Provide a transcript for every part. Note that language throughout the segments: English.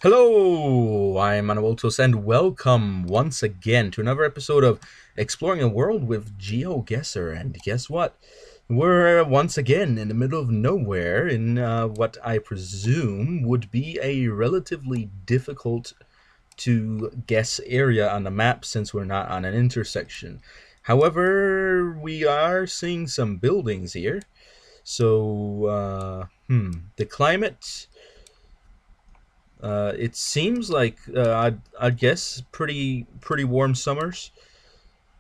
Hello, I'm Manueltos, and welcome once again to another episode of Exploring a World with GeoGuessr. And guess what? We're once again in the middle of nowhere in what I presume would be a relatively difficult to guess area on the map since we're not on an intersection. However, we are seeing some buildings here. The climate, it seems like I'd guess pretty warm summers.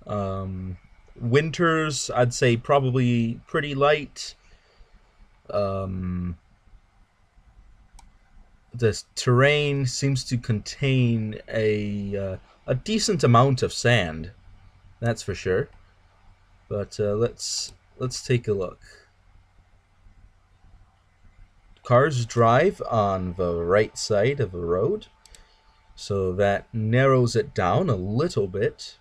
Um, Winters, I'd say probably pretty light. Um, the terrain seems to contain a decent amount of sand. That's for sure. But let's take a look. Cars drive on the right side of the road, so that narrows it down a little bit.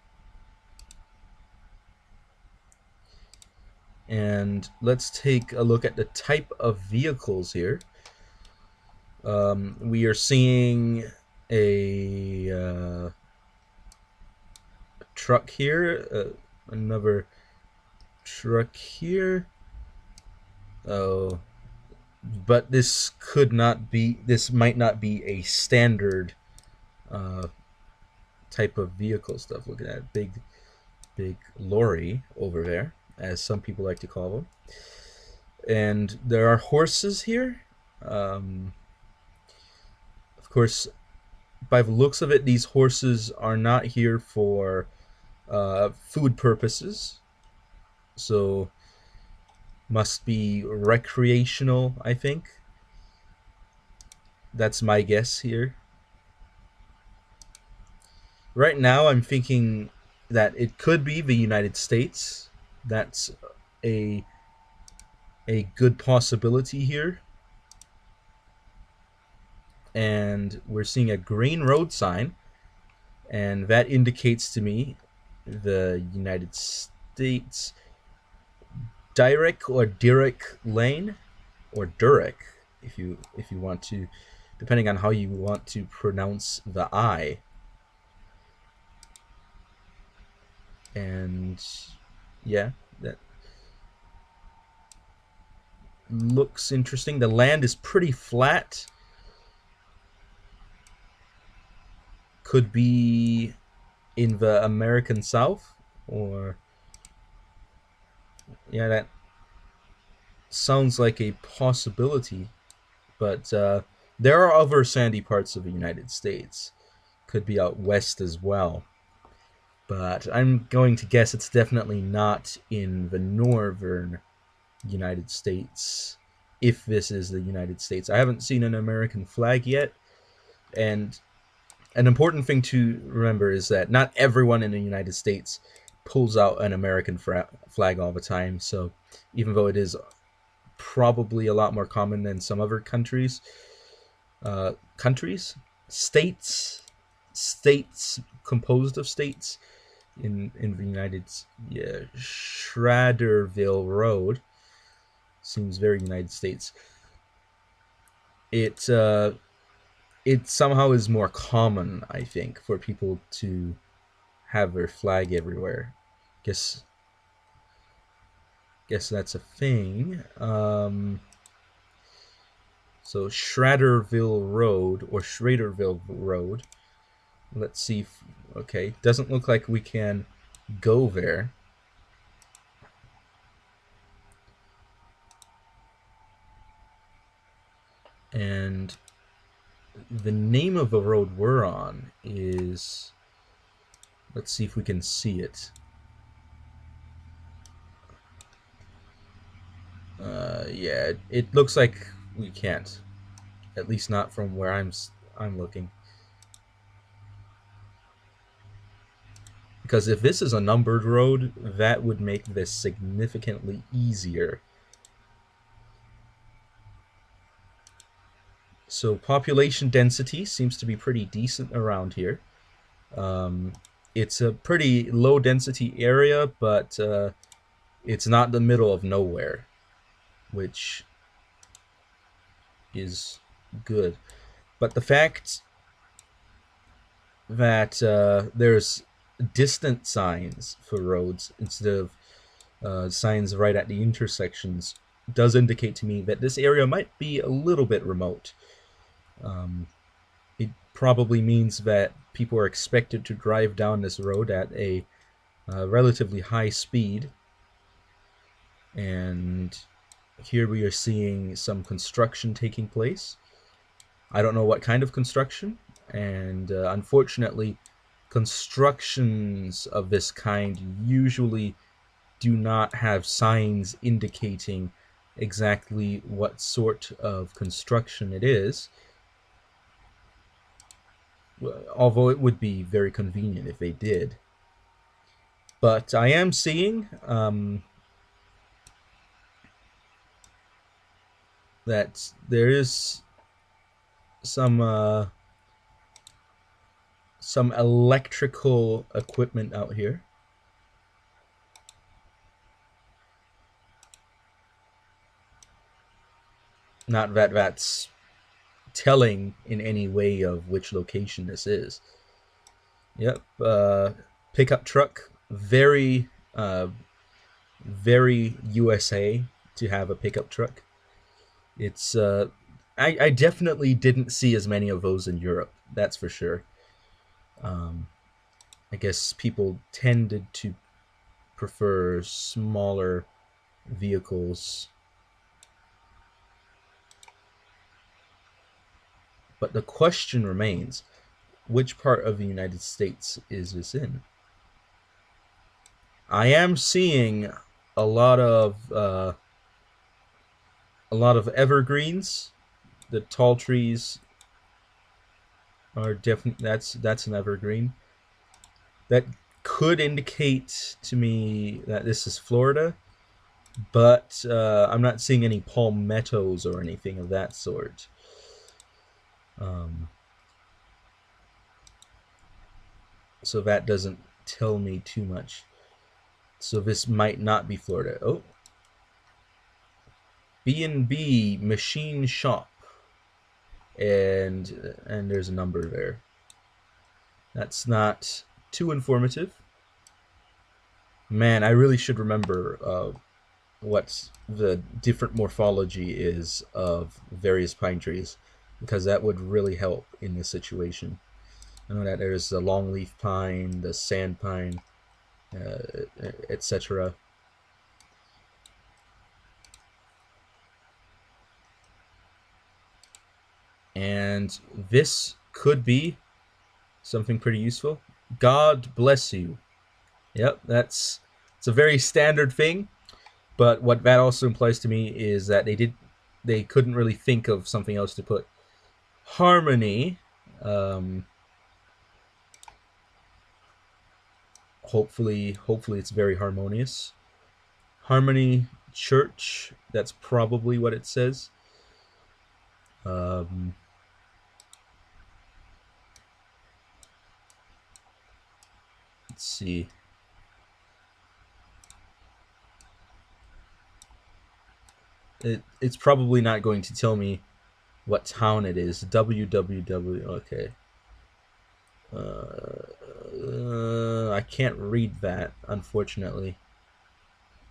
And let's take a look at the type of vehicles here. We are seeing a truck here, another truck here. Oh, but this could not be. This might not be a standard uh, type of vehicle stuff. Look at that big lorry over there, as some people like to call them. And there are horses here. Of course, by the looks of it, these horses are not here for food purposes, so must be recreational, I think. That's my guess here. Right now, I'm thinking that it could be the United States. That's a a good possibility here. And we're seeing a green road sign, and that indicates to me the United States. Dyrek or Dyrek Lane, or Durek, if you want to, depending on how you want to pronounce the I. And yeah, that looks interesting. The land is pretty flat. Could be in the American South, or yeah, that sounds like a possibility. But there are other sandy parts of the United States. Could be out west as well. But I'm going to guess it's definitely not in the northern United States, if this is the United States. I haven't seen an American flag yet, and an important thing to remember is that not everyone in the United States pulls out an American flag all the time. So even though it is probably a lot more common than some other countries, states composed of states in the United, yeah, Schraderville Road seems very United States. It somehow is more common, I think, for people to have their flag everywhere. Guess that's a thing. So Schraderville Road, or Schraderville Road. Let's see. Okay, doesn't look like we can go there. And the name of the road we're on is, let's see if we can see it. Yeah, it looks like we can't. At least not from where I'm looking. Because if this is a numbered road, that would make this significantly easier. So population density seems to be pretty decent around here. It's a pretty low density area, but it's not the middle of nowhere, which is good. But the fact that there's distant signs for roads instead of signs right at the intersections does indicate to me that this area might be a little bit remote. Um, it probably means that people are expected to drive down this road at a relatively high speed. And here we are seeing some construction taking place. I don't know what kind of construction, and unfortunately, constructions of this kind usually do not have signs indicating exactly what sort of construction it is, although it would be very convenient if they did. But I am seeing that there is some some electrical equipment out here. Not that that's telling in any way of which location this is. Yep, pickup truck. Very USA to have a pickup truck. It's I definitely didn't see as many of those in Europe. That's for sure. Um, I guess people tended to prefer smaller vehicles. But the question remains, which part of the United States is this in? I am seeing a lot of uh, a lot of evergreens. The tall trees are definitely that's an evergreen. That could indicate to me that this is Florida, but I'm not seeing any palmettos or anything of that sort. Um, so that doesn't tell me too much. So this might not be Florida. Oh, B&B Machine Shop, and there's a number there. That's not too informative. Man, I really should remember what the different morphology is of various pine trees, because that would really help in this situation. I know that there's the longleaf pine, the sand pine, etc. And this could be something pretty useful. God bless you. Yep, it's a very standard thing. But what that also implies to me is that they couldn't really think of something else to put. Harmony. Um, hopefully it's very harmonious. Harmony Church. That's probably what it says. Um, let's see. It's probably not going to tell me what town it is. www. Okay. I can't read that, unfortunately.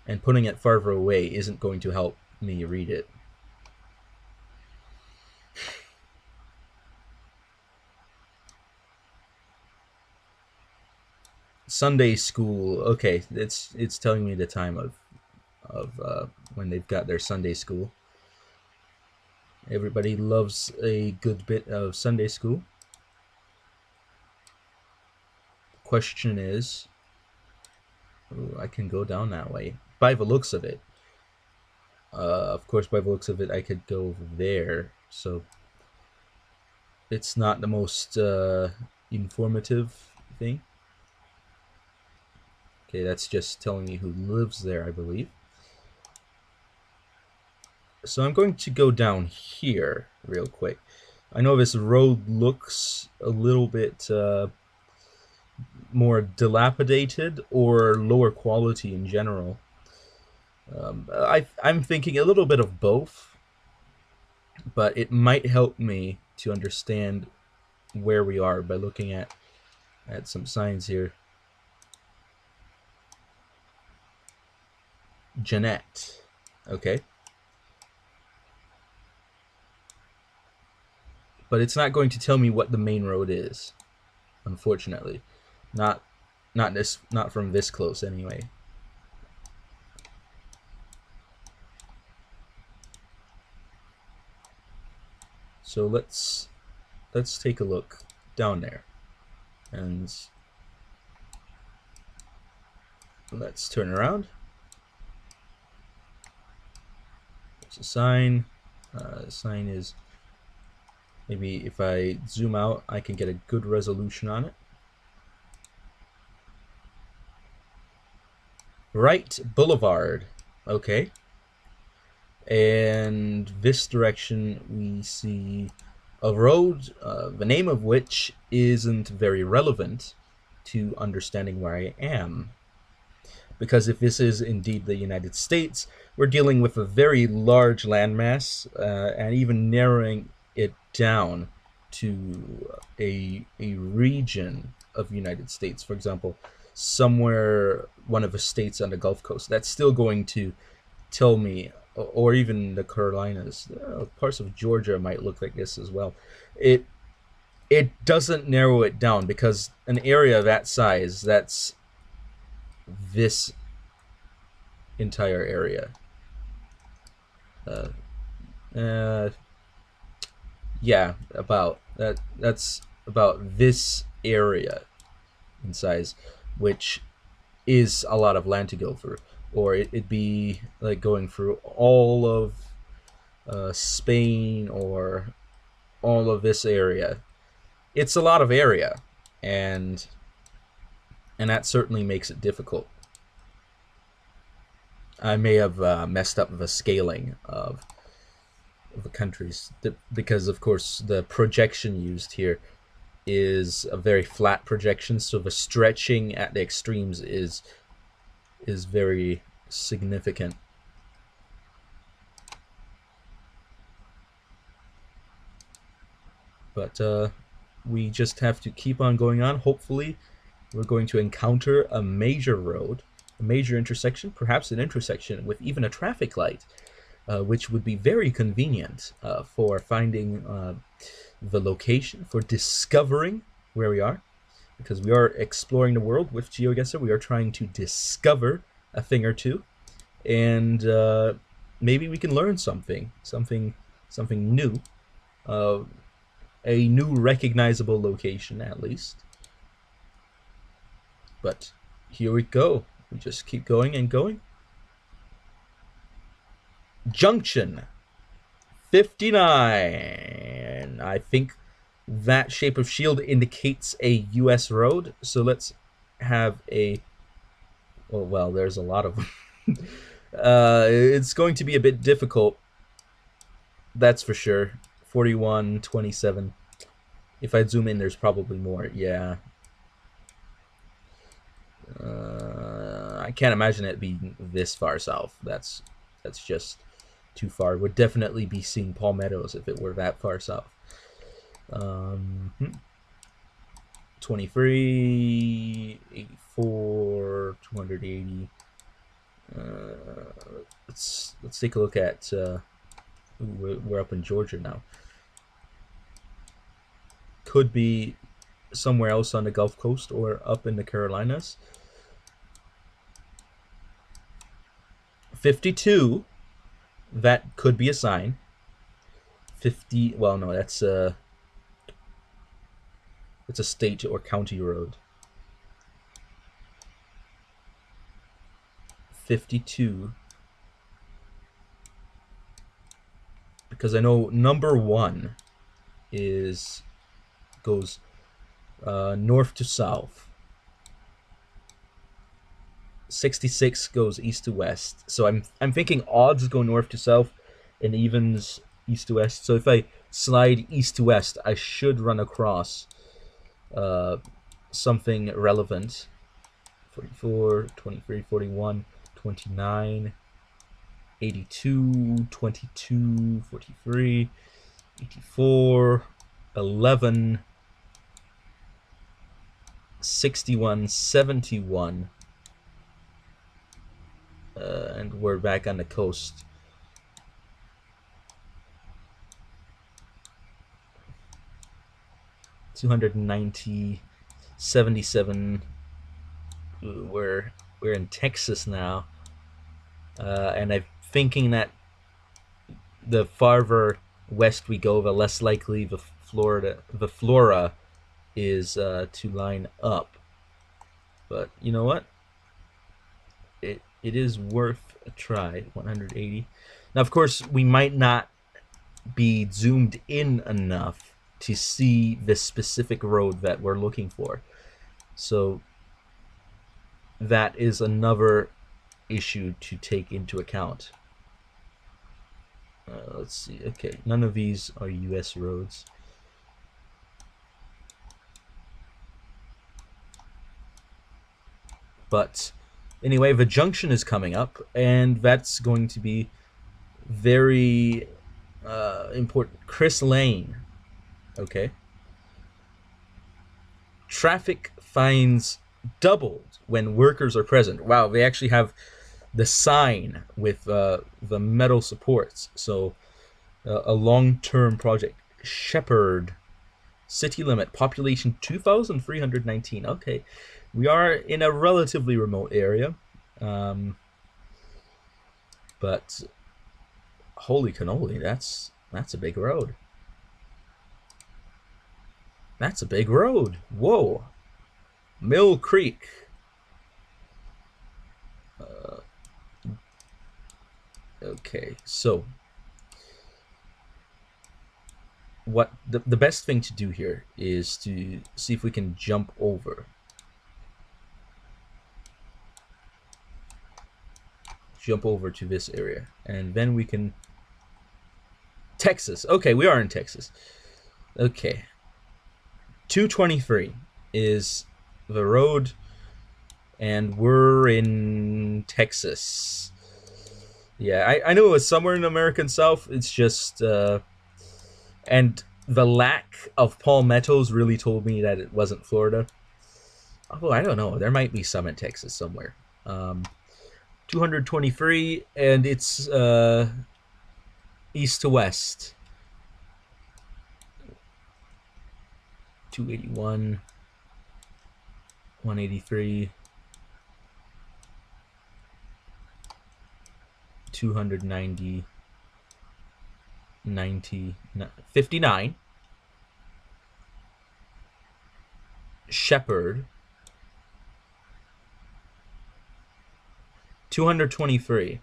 And putting it farther away isn't going to help me read it. Sunday school. Okay, it's telling me the time of when they've got their Sunday school. Everybody loves a good bit of Sunday school. Question is, ooh, I can go down that way. By the looks of it, of course, by the looks of it, I could go over there. So it's not the most informative thing. Okay, that's just telling me who lives there, I believe. So I'm going to go down here real quick. I know this road looks a little bit more dilapidated or lower quality in general. I'm thinking a little bit of both, but it might help me to understand where we are by looking at Add some signs here. Jeanette. Okay. But it's not going to tell me what the main road is, unfortunately. Not not from this close anyway. So let's take a look down there. And let's turn around. There's a sign. The sign is, maybe if I zoom out, I can get a good resolution on it. Wright Boulevard. Okay. And this direction we see a road, the name of which isn't very relevant to understanding where I am. Because if this is indeed the United States, we're dealing with a very large landmass, and even narrowing it down to a region of the United States, for example, somewhere, one of the states on the Gulf Coast, that's still going to tell me, or even the Carolinas, parts of Georgia might look like this as well. It doesn't narrow it down, because an area that size, that's this entire area. Yeah, about that. That's about this area in size, which is a lot of land to go through. Or it'd be like going through all of Spain, or all of this area. It's a lot of area, and that certainly makes it difficult. I may have messed up the scaling of the countries, because of course the projection used here is a very flat projection, so the stretching at the extremes is very significant. But we just have to keep on going on. Hopefully we're going to encounter a major road, a major intersection, perhaps an intersection with even a traffic light, which would be very convenient for finding the location, for discovering where we are, because we are exploring the world with GeoGuessr. We are trying to discover a thing or two, and maybe we can learn something new, a new recognizable location at least. But here we go. We just keep going and going. Junction 59. I think that shape of shield indicates a US road. So let's have a... Oh, well, there's a lot of them. It's going to be a bit difficult. That's for sure. 41, 27. If I zoom in, there's probably more. Yeah. I can't imagine it being this far south. That's just too far. Would definitely be seeing palmettos if it were that far south. 23, 84, 280. Let's take a look at. We're up in Georgia now. Could be somewhere else on the Gulf Coast or up in the Carolinas. 52. That could be a sign. 50. Well, no, that's it's a state or county road. 52. Because I know number 1 goes north to south. 66 goes east to west. So I'm thinking odds go north to south and evens east to west. So if I slide east to west, I should run across something relevant. 44, 23, 41, 29, 82, 22, 43, 84, 11, 61, 71, and we're back on the coast. $290, 77. We're in Texas now, and I'm thinking that the farther west we go, the less likely the flora is to line up. But you know what? It is worth a try. 180. Now, of course, we might not be zoomed in enough to see the specific road that we're looking for. So that is another issue to take into account. Let's see. Okay, none of these are US roads. But anyway, the junction is coming up, and that's going to be very important. Chris Lane. Okay. Traffic fines doubled when workers are present. Wow, they actually have the sign with the metal supports. So a long-term project. Shepherd. City limit. Population 2,319. Okay. We are in a relatively remote area. But holy cannoli, that's a big road. That's a big road. Whoa. Mill Creek. Okay, so what the best thing to do here is to see if we can jump over. Jump over to this area, and then we can... Texas. Okay, we are in Texas. Okay. 223 is the road, and we're in Texas. Yeah, I know it was somewhere in the American South. It's just... and the lack of palmettos really told me that it wasn't Florida. Although, I don't know. There might be some in Texas somewhere. 223, and it's east to west. 281, 183, 290, 90, 59. Shepherd. 223.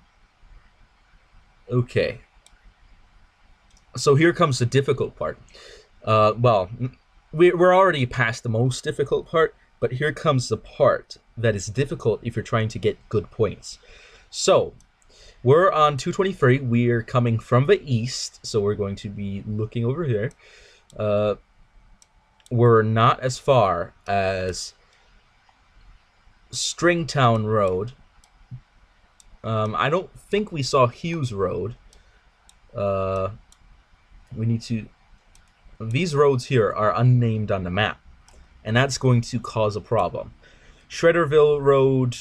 Okay. So here comes the difficult part. Well, we're already past the most difficult part, but here comes the part that is difficult if you're trying to get good points. So, we're on 223. We're coming from the east, so we're going to be looking over here. We're not as far as Stringtown Road. I don't think we saw Hughes Road. We need to... These roads here are unnamed on the map, and that's going to cause a problem. Shredderville Road,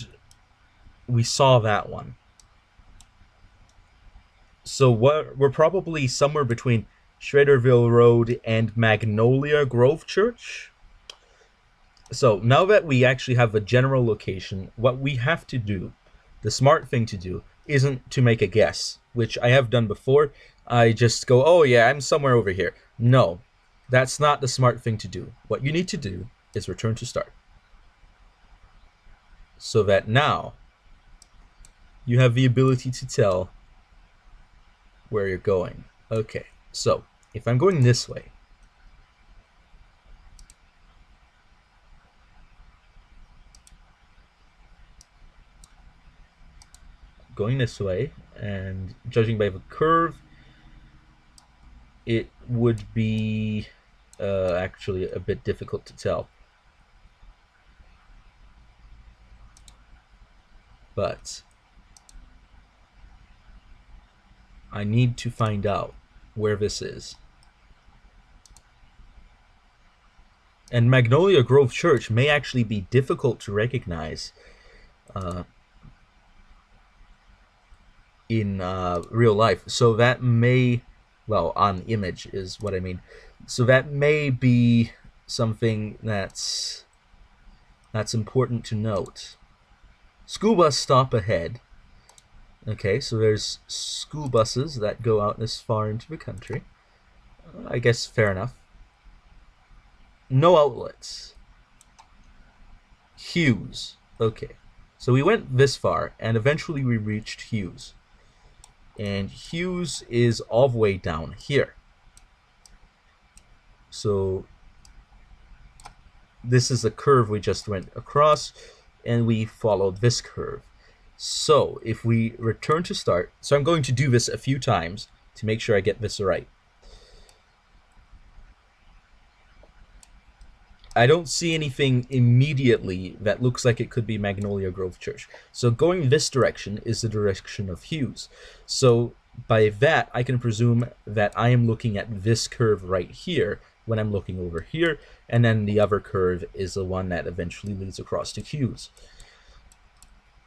we saw that one. So we're probably somewhere between Shredderville Road and Magnolia Grove Church. So now that we actually have a general location, what we have to do, the smart thing to do, isn't to make a guess, which I have done before. I just go, oh yeah, I'm somewhere over here. No, that's not the smart thing to do. What you need to do is return to start. So that now you have the ability to tell where you're going. Okay, so if I'm going this way, and judging by the curve, it would be actually a bit difficult to tell. But I need to find out where this is. And Magnolia Grove Church may actually be difficult to recognize in real life. So that may, well, on image is what I mean. So that may be something that's important to note. School bus stop ahead. Okay, so there's school buses that go out this far into the country. I guess fair enough. No outlets. Hughes. Okay. So we went this far, and eventually we reached Hughes. And Hughes is all the way down here. So this is the curve we just went across, and we followed this curve. So if we return to start, so I'm going to do this a few times to make sure I get this right. I don't see anything immediately that looks like it could be Magnolia Grove Church. So going this direction is the direction of Hughes. So by that, I can presume that I am looking at this curve right here when I'm looking over here, and then the other curve is the one that eventually leads across to Hughes.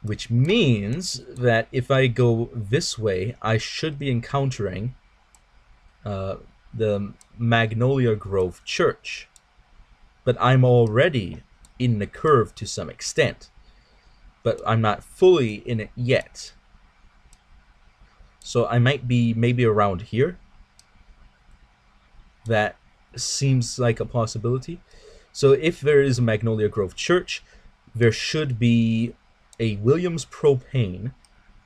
Which means that if I go this way, I should be encountering the Magnolia Grove Church. But I'm already in the curve to some extent. But I'm not fully in it yet. So I might be maybe around here. That seems like a possibility. So if there is a Magnolia Grove Church, there should be a Williams Propane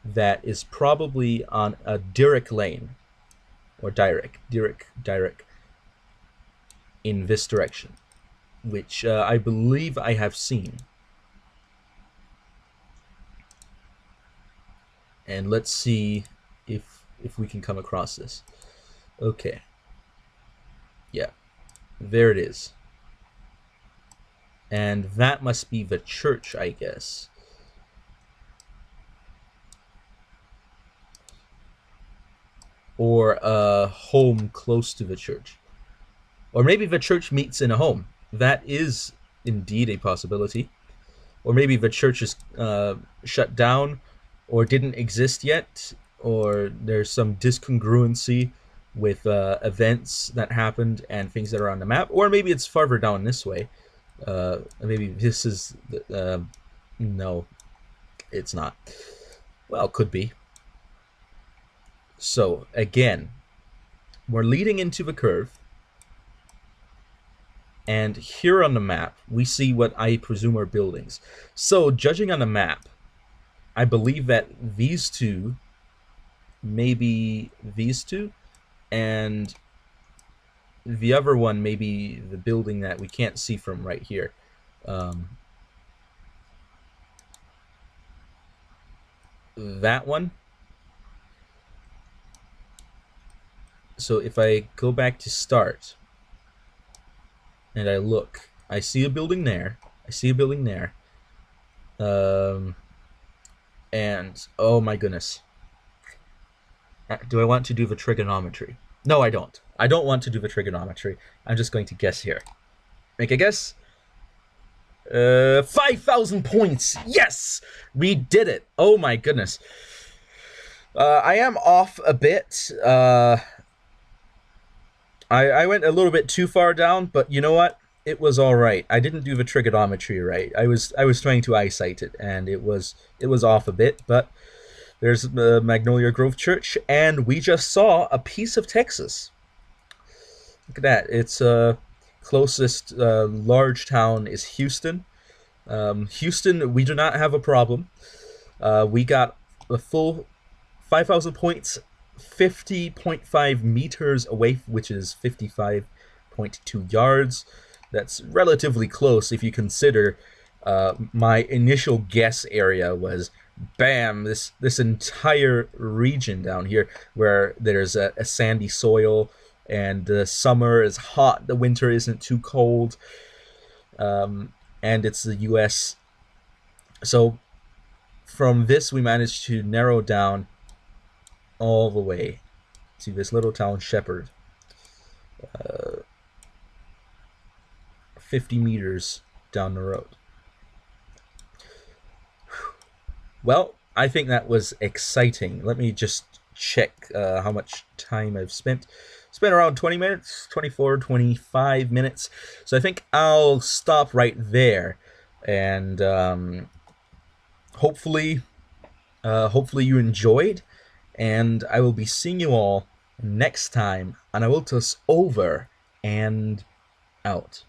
that is probably on a Dirick Lane. Or Dirick in this direction, which I believe I have seen. And let's see if we can come across this. Okay. Yeah. There it is. And that must be the church, I guess. Or a home close to the church. Or maybe the church meets in a home. That is indeed a possibility. Or maybe the church is shut down or didn't exist yet, or there's some discongruency with events that happened and things that are on the map. Or maybe it's farther down this way. Maybe this is... no, it's not. Well, could be. So, again, we're leading into the curve. And here on the map, we see what I presume are buildings. So, judging on the map, I believe that these two, maybe these two, and the other one may be the building that we can't see from right here. That one. So if I go back to start, and I look, I see a building there, I see a building there, and oh my goodness, do I want to do the trigonometry? No, I don't. I don't want to do the trigonometry. I'm just going to guess here. Make a guess. 5,000 points. Yes, we did it. Oh my goodness. I am off a bit. I went a little bit too far down, but you know what? It was all right. I didn't do the trigonometry right. I was trying to eyesight it, and it was off a bit. But there's the Magnolia Grove Church, and we just saw a piece of Texas. Look at that. Its closest large town is Houston. Houston, we do not have a problem. We got a full 5,000 points, 50.5 meters away, which is 55.2 yards. That's relatively close if you consider my initial guess area was, bam, this entire region down here where there's a sandy soil, and the summer is hot, the winter isn't too cold, and it's the US. So from this we managed to narrow down all the way to this little town, Shepherd. 50 meters down the road. Well, I think that was exciting. Let me just check how much time I've spent. Spent around 20 minutes, 24, 25 minutes. So I think I'll stop right there. And hopefully, hopefully you enjoyed. And I will be seeing you all next time on I Will Toss Over and Out.